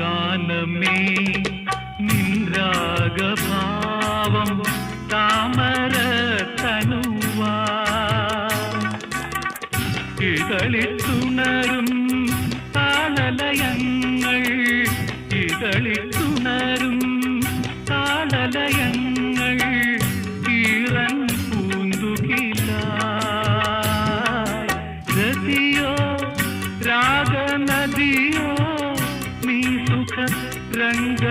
ഗാനമേ നിൻരാഗഭാവം താമര തനുവാ ഇതളിത്തുണരും താളലയങ്ങൾ ഇതളിത്തുണരും താളലയങ്ങൾ ഈറൻ പൂന്തുകിലായി രതിയോ രാഗനദിയോ നീ സുഖ രംഗ